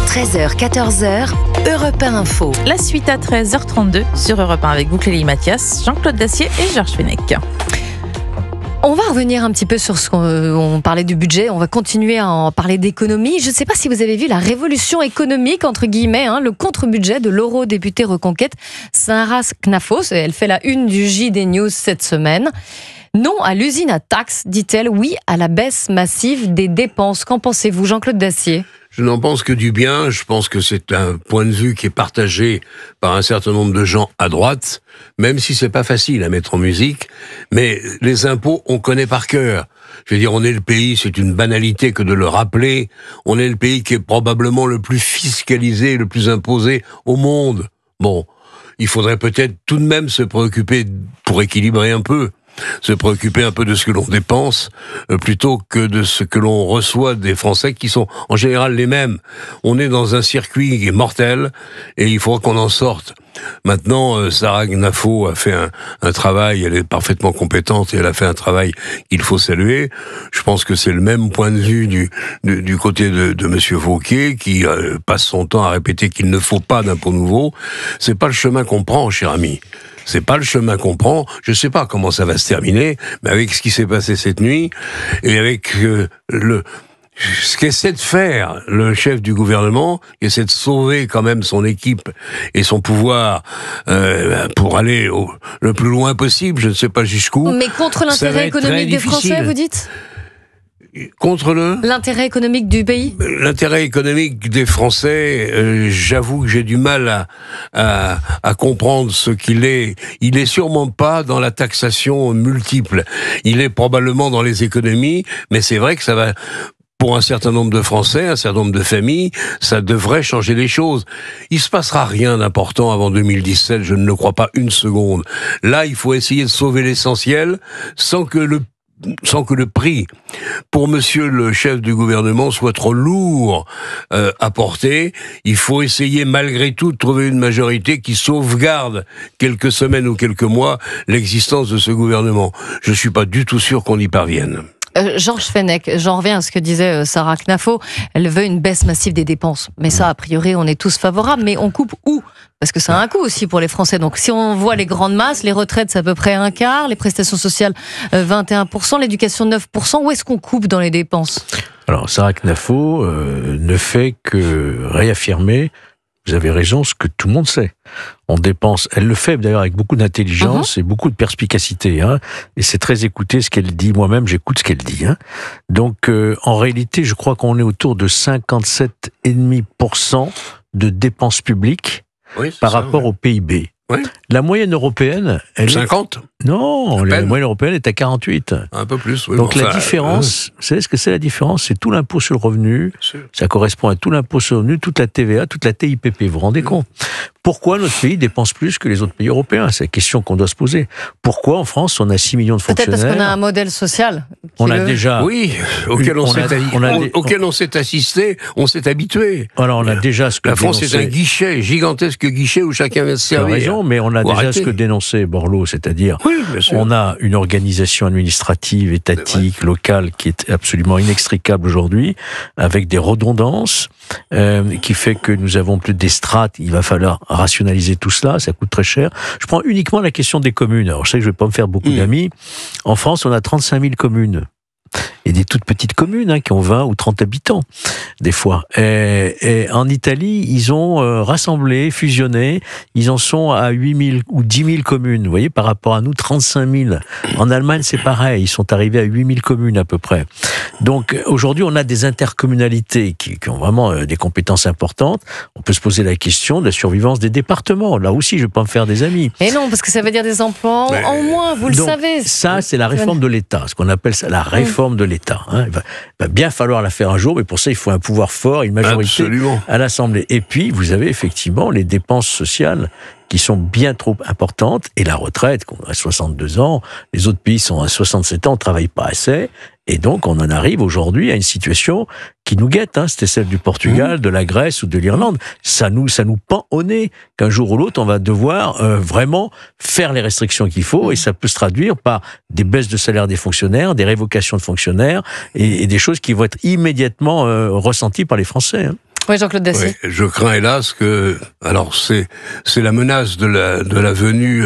13h, 14h, Europe 1 Info. La suite à 13h32 sur Europe 1 avec vous, Clélie Mathias, Jean-Claude Dacier et Georges Fenech. On va revenir un petit peu sur ce qu'on parlait du budget. On va continuer à en parler d'économie. Je ne sais pas si vous avez vu la révolution économique, entre guillemets, le contre-budget de l'eurodéputée Reconquête, Sarah Knafos. Elle fait la une du JD News cette semaine. Non à l'usine à taxes, dit-elle. Oui à la baisse massive des dépenses. Qu'en pensez-vous, Jean-Claude Dacier ? Je n'en pense que du bien. Je pense que c'est un point de vue qui est partagé par un certain nombre de gens à droite, même si c'est pas facile à mettre en musique. Mais les impôts, on connaît par cœur. Je veux dire, on est le pays, c'est une banalité que de le rappeler, on est le pays qui est probablement le plus fiscalisé, le plus imposé au monde. Bon, il faudrait peut-être tout de même se préoccuper, pour équilibrer un peu, se préoccuper un peu de ce que l'on dépense plutôt que de ce que l'on reçoit des Français qui sont en général les mêmes. On est dans un circuit qui est mortel et il faudra qu'on en sorte. Maintenant, Sarah Knafos a fait un travail, elle est parfaitement compétente et elle a fait un travail qu'il faut saluer. Je pense que c'est le même point de vue du côté de Monsieur Wauquiez qui passe son temps à répéter qu'il ne faut pas d'impôts nouveaux. C'est pas le chemin qu'on prend, cher ami. C'est pas le chemin qu'on prend. Je sais pas comment ça va se terminer, mais avec ce qui s'est passé cette nuit et avec ce qu'essaie de faire le chef du gouvernement, qui essaie de sauver quand même son équipe et son pouvoir pour aller le plus loin possible, je ne sais pas jusqu'où. Mais contre l'intérêt économique des Français, vous dites ? Contre l'intérêt économique du pays. L'intérêt économique des Français, j'avoue que j'ai du mal à comprendre ce qu'il est. Il est sûrement pas dans la taxation multiple. Il est probablement dans les économies, mais c'est vrai que ça va... Pour un certain nombre de Français, un certain nombre de familles, ça devrait changer les choses. Il se passera rien d'important avant 2017, je ne le crois pas une seconde. Là, il faut essayer de sauver l'essentiel sans que le prix pour monsieur le chef du gouvernement soit trop lourd à porter. Il faut essayer malgré tout de trouver une majorité qui sauvegarde quelques semaines ou quelques mois l'existence de ce gouvernement. Je ne suis pas du tout sûr qu'on y parvienne. Georges Fenech, j'en reviens à ce que disait Sarah Knafos, elle veut une baisse massive des dépenses. Mais ça, a priori, on est tous favorables, mais on coupe où ? Parce que ça a un coût aussi pour les Français. Donc si on voit les grandes masses, les retraites c'est à peu près un quart, les prestations sociales 21%, l'éducation 9%, où est-ce qu'on coupe dans les dépenses ? Alors Sarah Knafos ne fait que réaffirmer, vous avez raison, ce que tout le monde sait. On dépense, elle le fait d'ailleurs avec beaucoup d'intelligence et beaucoup de perspicacité, et c'est très écouté ce qu'elle dit. Moi-même, j'écoute ce qu'elle dit. Donc, en réalité, je crois qu'on est autour de 57,5% de dépenses publiques par rapport au PIB. Oui. La moyenne européenne, elle 50 Non, la moyenne européenne est à 48. Un peu plus, oui. Donc la différence, vous savez ce que c'est la différence ? C'est tout l'impôt sur le revenu, ça correspond à tout l'impôt sur le revenu, toute la TVA, toute la TIPP, vous vous rendez compte ? Pourquoi notre pays dépense plus que les autres pays européens ? C'est la question qu'on doit se poser. Pourquoi en France, on a 6 millions de fonctionnaires ? Peut-être parce qu'on a un modèle social. On a déjà... Oui, auquel on s'est assisté, on s'est habitué. Alors on a déjà ce que la France est un guichet, gigantesque guichet où chacun va se servir. Raison, mais on a déjà ce que dénonçait Borloo, c'est-à-dire on a une organisation administrative, étatique, locale qui est absolument inextricable aujourd'hui, avec des redondances, qui fait que nous avons plus des strates. Il va falloir rationaliser tout cela, ça coûte très cher. Je prends uniquement la question des communes. Alors je sais que je ne vais pas me faire beaucoup d'amis. En France, on a 35 000 communes. Et des toutes petites communes qui ont 20 ou 30 habitants, des fois. Et en Italie, ils ont rassemblé, fusionné, ils en sont à 8 000 ou 10 000 communes, vous voyez, par rapport à nous, 35 000. En Allemagne, c'est pareil, ils sont arrivés à 8 000 communes à peu près. Donc aujourd'hui, on a des intercommunalités qui ont vraiment des compétences importantes. On peut se poser la question de la survivance des départements. Là aussi, je ne vais pas me faire des amis. Et non, parce que ça veut dire des emplois en moins, vous le savez. Ça, c'est la réforme de l'État, ce qu'on appelle ça la réforme de l'État. Il va bien falloir la faire un jour, mais pour ça, il faut un pouvoir fort, une majorité à l'Assemblée. Et puis, vous avez effectivement les dépenses sociales qui sont bien trop importantes, et la retraite, qu'on a 62 ans, les autres pays sont à 67 ans, on ne travaille pas assez, et donc on en arrive aujourd'hui à une situation qui nous guette, c'était celle du Portugal, de la Grèce ou de l'Irlande. Ça nous pend au nez qu'un jour ou l'autre, on va devoir vraiment faire les restrictions qu'il faut, et ça peut se traduire par des baisses de salaire des fonctionnaires, des révocations de fonctionnaires, et des choses qui vont être immédiatement ressenties par les Français. Oui, Jean-Claude Dacier. Oui, je crains hélas que, alors c'est la menace de la venue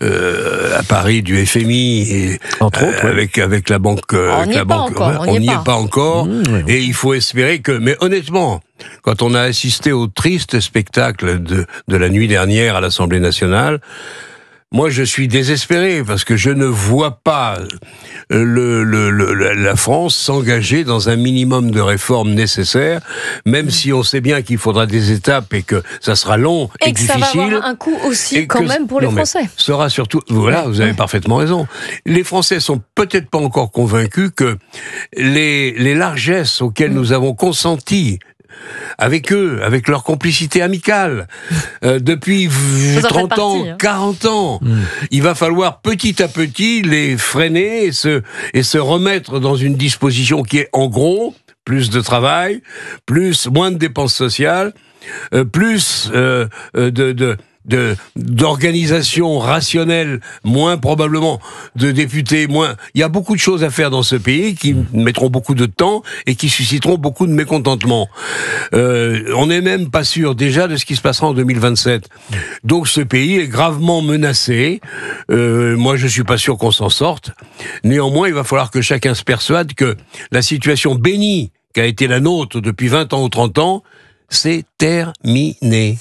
à Paris du FMI et entre autres, avec la banque. On n'y est pas encore. On n'y est pas encore. Et il faut espérer que, mais honnêtement, quand on a assisté au triste spectacle de la nuit dernière à l'Assemblée nationale, moi, je suis désespéré parce que je ne vois pas la France s'engager dans un minimum de réformes nécessaires, même si on sait bien qu'il faudra des étapes et que ça sera long et difficile. Et que ça va avoir un coût aussi quand même pour les Français. Sera surtout, voilà, vous avez parfaitement raison. Les Français sont peut-être pas encore convaincus que les largesses auxquelles nous avons consenti avec eux, avec leur complicité amicale, depuis 30 ans, 40 ans. Il va falloir petit à petit les freiner et se remettre dans une disposition qui est, en gros, plus de travail, moins de dépenses sociales, plus d'organisation rationnelle, moins probablement de députés, moins. Il y a beaucoup de choses à faire dans ce pays qui mettront beaucoup de temps et qui susciteront beaucoup de mécontentement. On n'est même pas sûr déjà de ce qui se passera en 2027. Donc ce pays est gravement menacé. Moi, je suis pas sûr qu'on s'en sorte. Néanmoins, il va falloir que chacun se persuade que la situation bénie qui a été la nôtre depuis 20 ans ou 30 ans, c'est terminé.